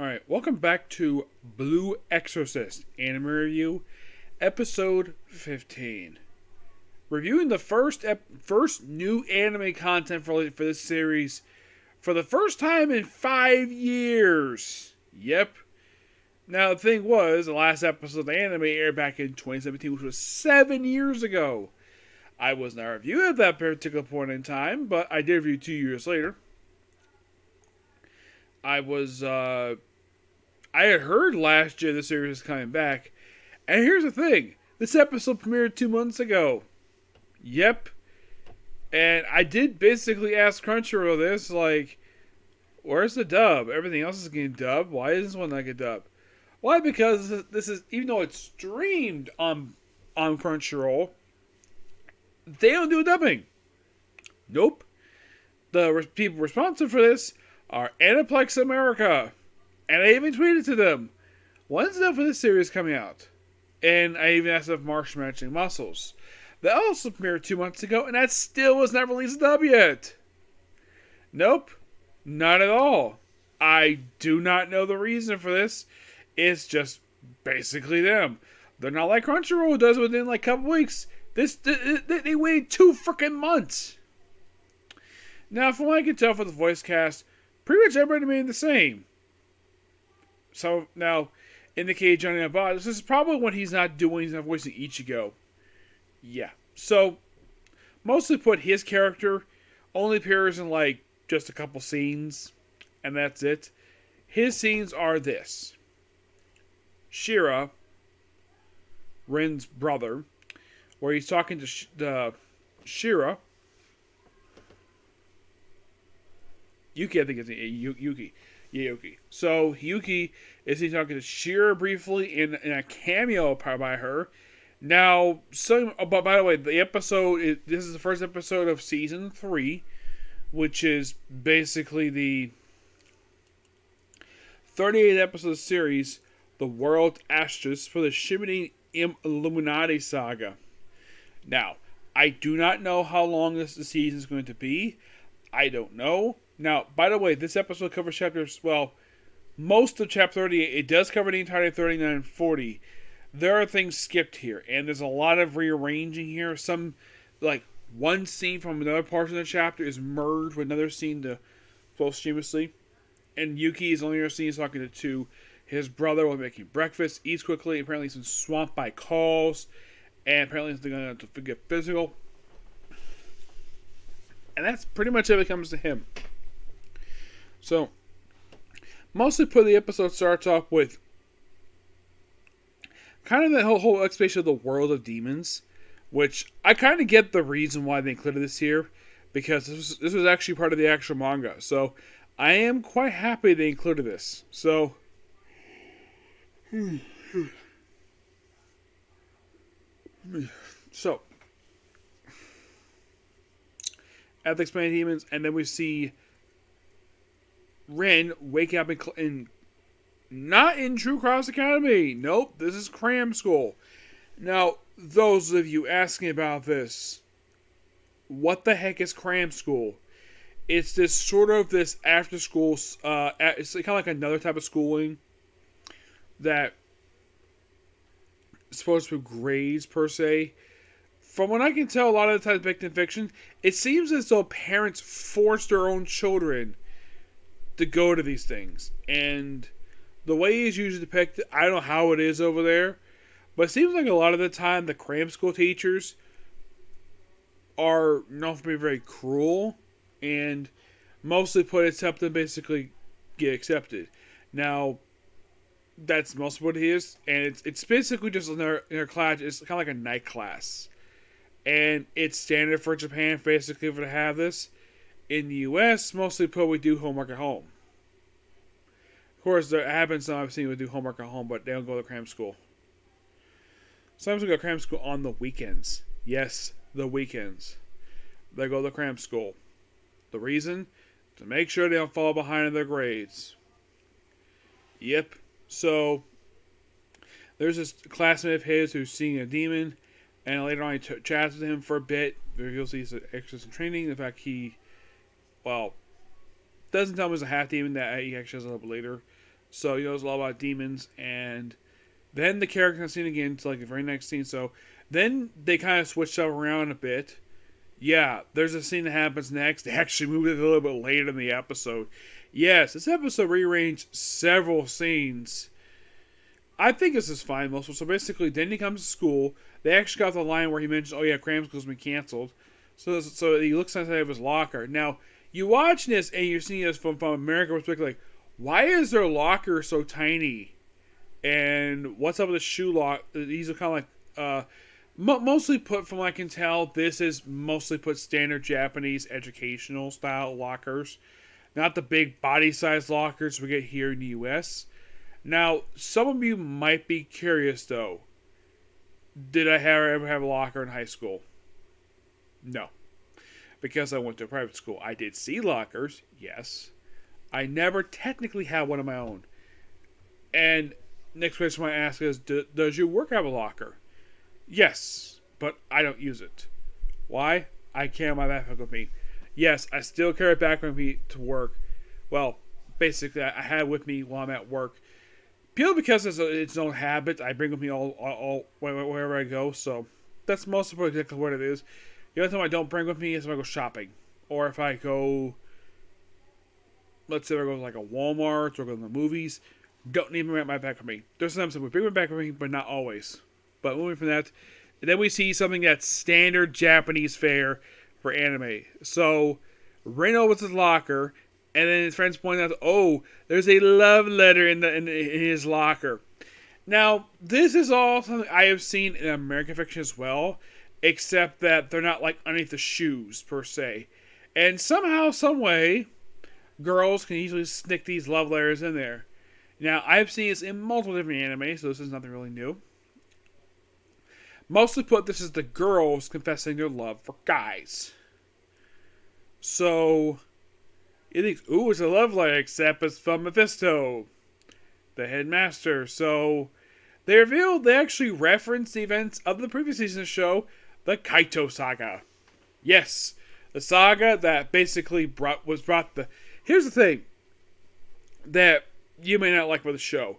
Alright, welcome back to Blue Exorcist Anime Review, Episode 15. Reviewing the first new anime content for this series for the first time in 5 years. Yep. Now, the thing was, the last episode of the anime aired back in 2017, which was 7 years ago. I was not reviewing at that particular point in time, but I did review 2 years later. I had heard last year the series was coming back. And here's the thing. This episode premiered 2 months ago. Yep. And I did basically ask Crunchyroll this, like, where's the dub? Everything else is getting dubbed. Why isn't this one like a dub? Why? Because this is, even though it's streamed on Crunchyroll, they don't do dubbing. Nope. The people responsible for this are Aniplex America. And I even tweeted to them, when's the for this series coming out? And I even asked if Marsh Matching Muscles. That also premiered 2 months ago, and that still was not released dub yet. Nope. Not at all. I do not know the reason for this. It's just basically them. They're not like Crunchyroll does within like a couple weeks. They waited 2 freaking months. Now, from what I can tell for the voice cast, pretty much everybody remained the same. So, now, in the case of Johnny Abad, this is probably when he's not voicing Ichigo. Yeah. So, mostly put, his character only appears in, like, just a couple scenes, and that's it. His scenes are this. Shira, Rin's brother, where he's talking to Shira. Yuki, I think it's Yuki. Yuki. So, Yuki is talking to Shira briefly in a cameo by her. Now, but by the way, this is the first episode of Season 3, which is basically the 38th episode series, The World Astir, for the Shimane Illuminati Saga. Now, I do not know how long this season is going to be. I don't know. Now, by the way, this episode covers chapters, well, most of chapter 38. It does cover the entirety of 39 and 40. There are things skipped here, and there's a lot of rearranging here. Some, like, one scene from another portion of the chapter is merged with another scene posthumously. And Yuki is only seen talking to his brother while making breakfast, eats quickly, apparently he's been swamped by calls, and apparently he's going to get physical. And that's pretty much it when it comes to him. So, mostly the episode starts off with kind of the whole explanation of the world of demons, which I kind of get the reason why they included this here, because this was actually part of the actual manga. So, I am quite happy they included this. So, at the explained demons, and then we see Rin waking up in not in True Cross Academy. Nope, this is Cram School. Now, those of you asking about this, what the heck is Cram School? It's this sort of this after school, it's kind of like another type of schooling that is supposed to be grades per se. From what I can tell, a lot of the times back in fiction, it seems as though parents force their own children to go to these things. And the way it's usually depicted, I don't know how it is over there, but it seems like a lot of the time the cram school teachers are known for being very cruel, and mostly it's help them basically get accepted. Now, that's mostly what it is, and it's basically just in their class. It's kind of like a night class. And it's standard for Japan, basically, to have this. In the U.S., mostly we do homework at home. Of course, there happens some I've seen we do homework at home, but they don't go to cram school. Sometimes we go to cram school on the weekends. Yes, the weekends. They go to cram school. The reason? To make sure they don't fall behind in their grades. Yep. So, there's this classmate of his who's seeing a demon, and later on he chats with him for a bit. Reveals he's an exorcist in training. In fact, he, doesn't tell him he's a half demon, that he actually has a little bit later. So, it's a lot about demons. And then the character scene again to like the very next scene. So then they kind of switched up around a bit. Yeah, there's a scene that happens next. They actually moved it a little bit later in the episode. Yes, this episode rearranged several scenes. I think this is fine, mostly. So basically, then he comes to school. They actually got the line where he mentions, "Oh yeah, cram school's been canceled." So he looks inside of his locker. Now you watch this and you're seeing this from American perspective. Like, why is their locker so tiny? And what's up with the shoe lock? These are kind of like mostly put, from what I can tell, this is mostly put standard Japanese educational style lockers, not the big body size lockers we get here in the U.S. Now, some of you might be curious though. Did I ever have a locker in high school? No, because I went to a private school. I did see lockers, yes. I never technically had one of my own. And next question I ask is, does your work have a locker? Yes, but I don't use it. Why? I carry my backpack with me. Yes, I still carry it back with me to work. Well, basically, I have it with me while I'm at work. Purely because it's its own habit, I bring with me all wherever I go. So that's most of exactly what it is. The only time I don't bring with me is if I go shopping, or if I go, let's say I go to like a Walmart or go to the movies. Don't even bring my back with me. There's sometimes I would bring my back with me, but not always. But moving from that, then we see something that's standard Japanese fare for anime. So, Reno was his locker, and then his friends point out, "Oh, there's a love letter in his locker." Now, this is all something I have seen in American fiction as well, except that they're not like underneath the shoes per se. And somehow, some way, girls can easily sneak these love letters in there. Now, I've seen this in multiple different anime, so this is nothing really new. Mostly put, this is the girls confessing their love for guys. So, you think, ooh, it's a love letter, except it's from Mephisto, the headmaster. So, they revealed they actually referenced the events of the previous season show, the Kaito Saga. Yes, the saga that basically brought the... Here's the thing that you may not like about the show.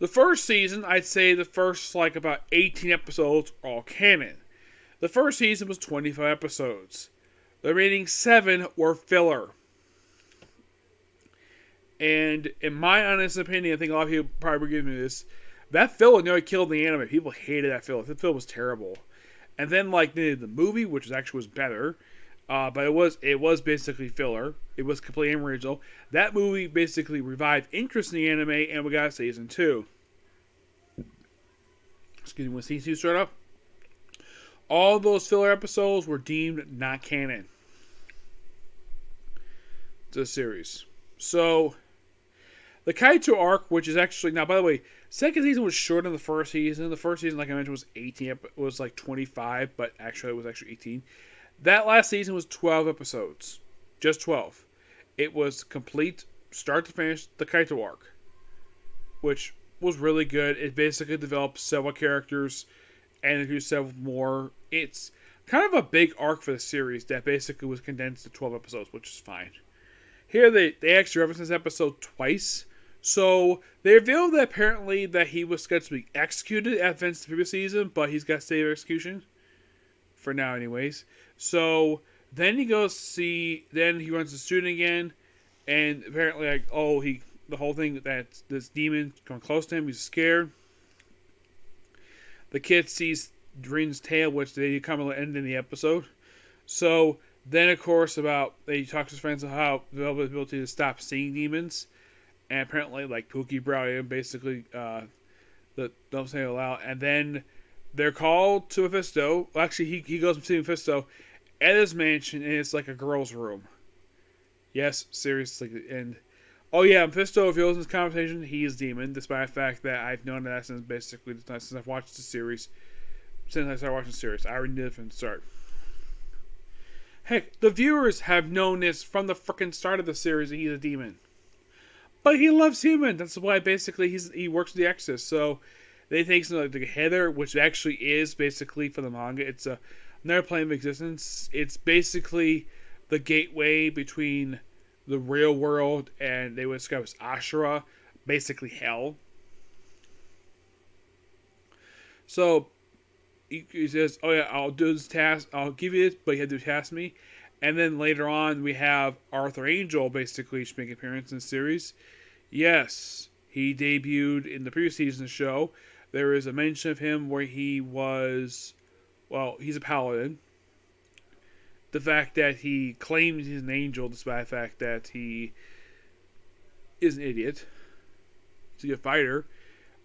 The first season, I'd say the first like about 18 episodes are all canon. The first season was 25 episodes. The remaining 7 were filler. And in my honest opinion, I think a lot of people probably give me this, that filler nearly killed the anime. People hated that filler. The filler was terrible. And then like the movie, which actually was better, but it was basically filler. It was completely unoriginal. That movie basically revived interest in the anime, and we got season 2. Excuse me, when season 2 started up, all those filler episodes were deemed not canon to the series. So, the Kaito arc, which is actually, now by the way, second season was shorter than the first season. The first season, like I mentioned, was 18. It was like 25, but actually it was actually 18. That last season was 12 episodes. Just 12. It was complete, start to finish, the Kaito arc, which was really good. It basically developed several characters and introduced several more. It's kind of a big arc for the series that basically was condensed to 12 episodes, which is fine. Here they actually reference this episode twice. So they revealed that apparently that he was scheduled to be executed at the end of the previous season, but he's got state of execution. For now, anyways. So then he goes then he runs the student again, and apparently like, the whole thing that this demon coming close to him, he's scared. The kid sees Dream's tail, which they come to the end in the episode. So then, of course, he talks to his friends about how the ability to stop seeing demons, and apparently, like Pookie Brow, basically, don't say it aloud. And then they're called to Mephisto. Well, actually, he goes to see Mephisto at his mansion, and it's like a girl's room. Yes, seriously, and oh yeah, Mephisto reveals in this conversation he is demon, despite the fact that I've known that since I've watched the series. Since I started watching the series, I already knew it from the start. Heck, the viewers have known this from the frickin' start of the series that he's a demon. But he loves humans. That's why basically he works with the Exorcist. So they think something like Heather, which actually is basically for the manga. It's another plane of existence. It's basically the gateway between the real world and they would describe as Ashura. basically hell. So he says, "Oh yeah, I'll do this task. I'll give you it, but you have to task me." And then later on, we have Arthur Angel basically make an appearance in the series. Yes, he debuted in the previous season of the show. There is a mention of him where he was, well, he's a paladin. The fact that he claims he's an angel, despite the fact that he is an idiot. He's a good fighter.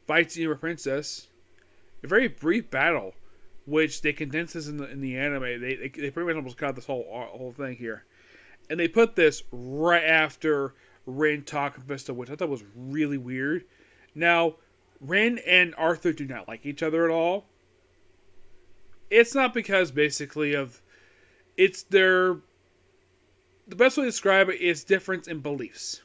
Fights the princess. A very brief battle, which they condensed this in the anime. They pretty much almost got this whole thing here, and they put this right after Rin talking Vista, which I thought was really weird. Now, Rin and Arthur do not like each other at all. It's not because basically of it's their the best way to describe it is difference in beliefs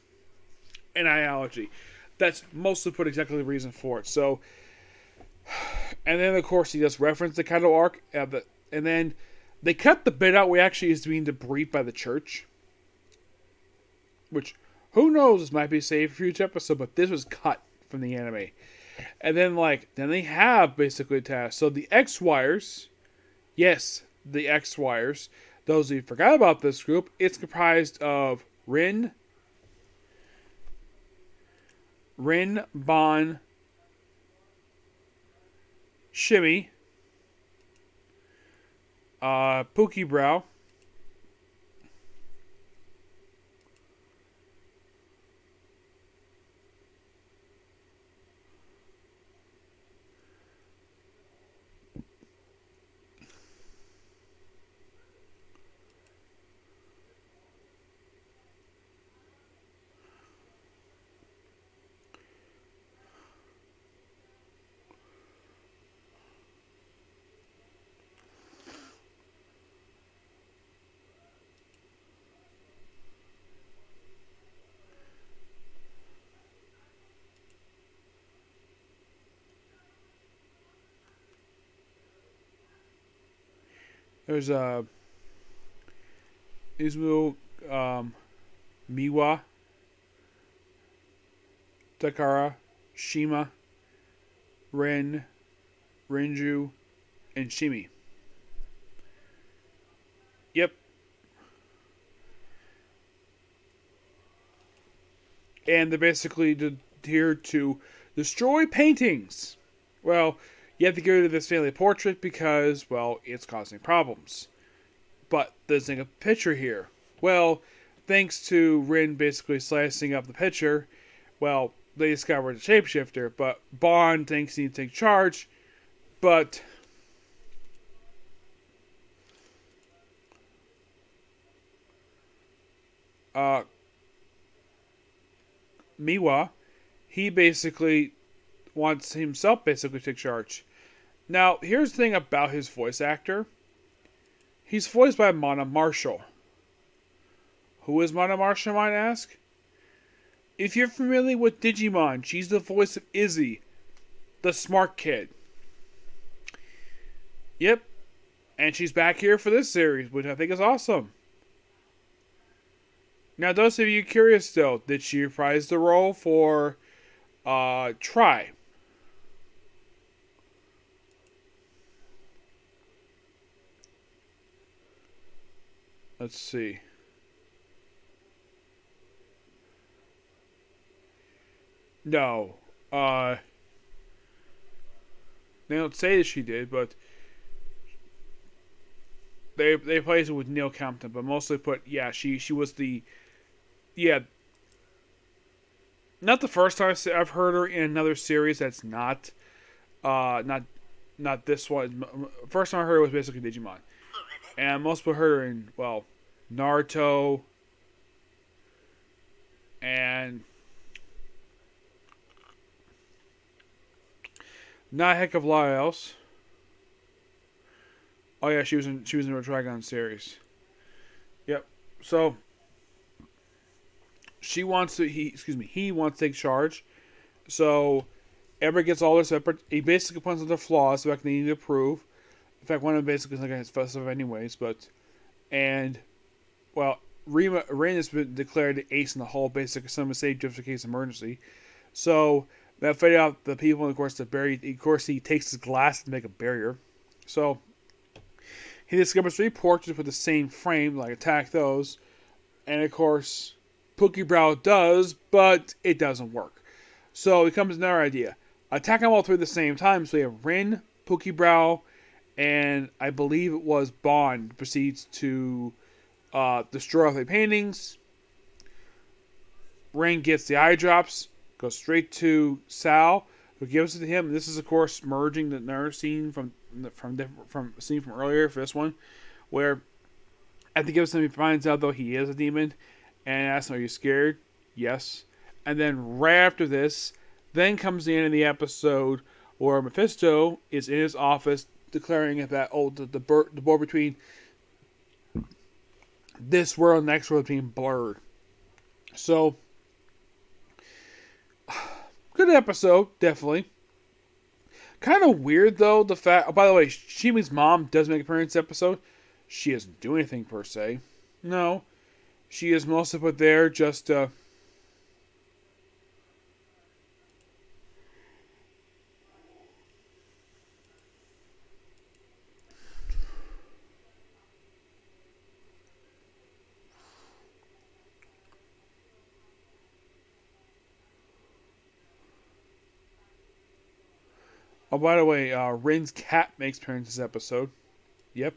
and ideology. That's mostly put exactly the reason for it. So, and then of course he does reference the Kaido arc, and then they cut the bit out where actually is being debriefed by the church, which who knows, this might be saved for future episode, but this was cut from the anime. And then then they have basically a task. So the X-Wires, yes, the X-Wires. Those who forgot about this group, it's comprised of Rin, Bon, Shimmy, Pookie Brow, there's Izumo, Miwa, Takara, Shima, Ren, Renju, and Shimi. Yep. And they're basically here to destroy paintings. Well, you have to get rid of this family portrait because, well, it's causing problems. But there's a picture here. Well, thanks to Rin basically slicing up the picture, well, they discovered the shapeshifter. But Bond thinks he needs to take charge. But Miwa, he basically wants himself basically to take charge. Now, here's the thing about his voice actor. He's voiced by Mana Marshall. Who is Mana Marshall, I might ask? If you're familiar with Digimon, she's the voice of Izzy, the smart kid. Yep. And she's back here for this series, which I think is awesome. Now, those of you curious though, did she reprise the role for Try? Let's see. No. They don't say that she did, but they placed it with Neil Compton, but mostly put, yeah, she was the, yeah, not the first time I've heard her in another series that's not this one. First time I heard her was basically Digimon. And most people heard her in, well, Naruto and not a heck of a lot else. Oh yeah, she was in the Dragon series. Yep. So he wants to take charge. So everybody gets all their separate. He basically points out their flaws, so they need to prove. In fact, one of them basically is like his festive anyways, Rin has been declared the ace in the hole, basically some save just in case emergency. So that faded out the people, and of course, the barrier. Of course, he takes his glass to make a barrier. So he discovers 3 portraits with the same frame, like attack those. And of course, Pokebrow does, but it doesn't work. So it comes with another idea. Attack them all 3 at the same time. So we have Rin, Pokebrow, and I believe it was Bond proceeds to destroy all the paintings. Rin gets the eye drops, goes straight to Sal, who gives it to him. And this is, of course, merging the another scene from scene from earlier for this one, where at the gives him, he finds out though he is a demon, and asks him, "Are you scared?" Yes. And then right after this, then comes the end of the episode where Mephisto is in his office declaring that the border between this world and the next world being blurred. So, good episode, definitely. Kind of weird though, the fact. Oh, by the way, Shimane's mom does make an appearance in this episode. She doesn't do anything per se. No, she is mostly put there just. Oh, by the way, Rin's cat makes appearance this episode. Yep.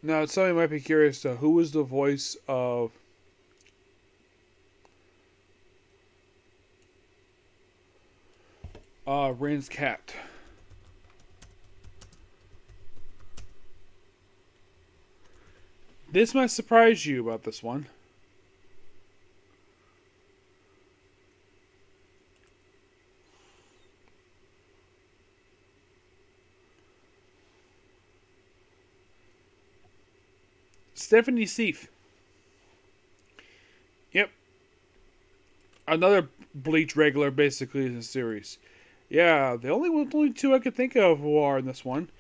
Now, somebody might be curious, who was the voice of Rin's cat? This might surprise you about this one. Stephanie Seif. Yep. Another Bleach regular, basically, in the series. Yeah, the only 2 I could think of who are in this one.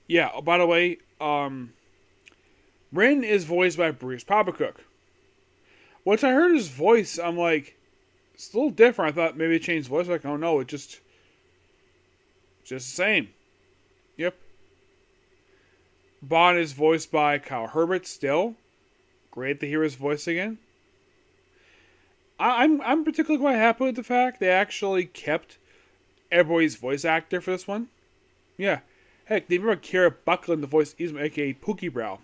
Yeah, oh, by the way, Rin is voiced by Bruce Papacook. Once I heard his voice, I'm like, it's a little different. I thought maybe it changed voice. Like, oh no, it's just the same. Yep. Bond is voiced by Kyle Herbert still. Great to hear his voice again. I'm particularly quite happy with the fact they actually kept everybody's voice actor for this one. Yeah. Heck, they remember Kira Buckland, the voice Isma, aka Pokebrow.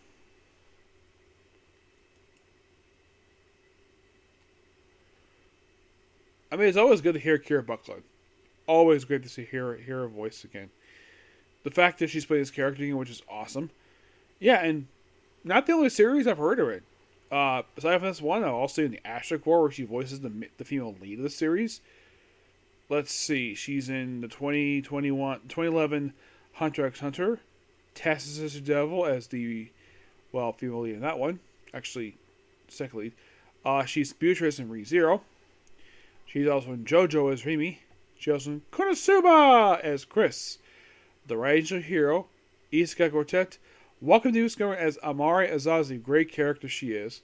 I mean, it's always good to hear Kira Buckland. Always great to hear her voice again. The fact that she's playing this character again, which is awesome. Yeah, and not the only series I've heard of it. Aside from this one, I've also in the Astir Core, where she voices the female lead of the series. Let's see, she's in the 2011 Hunter x Hunter. Tess is the Devil as the, female lead in that one. Actually, second lead. She's Beatrice in ReZero. She's also in JoJo as Remy. She's also in Konosuba as Chris. The Ranger Hero, Isekai Quartet. Welcome to discover as Amari Azazi, great character she is.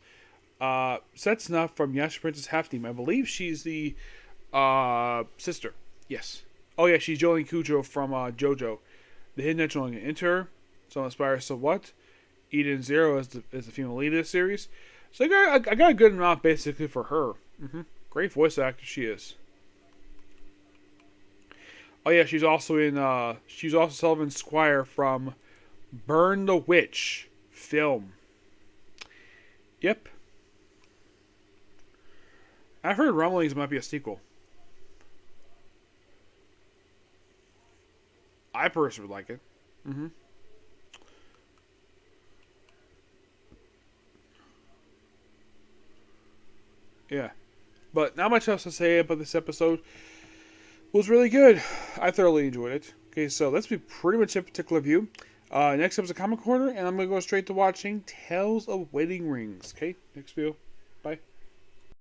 Setsuna from Yasha Princess Half Team. I believe she's the sister. Yes. Oh yeah, she's Jolene Cujo from JoJo. The Hidden Natural Inter. So inspires So What. Eden Zero is the female lead of this series. So I got a good amount basically for her. Great voice actor she is. Oh yeah, she's also Sullivan Squire from Burn the Witch film. Yep. I've heard rumblings might be a sequel. I personally would like it. Yeah. But not much else to say about this episode. It was really good. I thoroughly enjoyed it. Okay, so that's be pretty much a particular view. Next up is a Comic Corner, and I'm going to go straight to watching Tales of Wedding Rings. Okay, next video. Bye.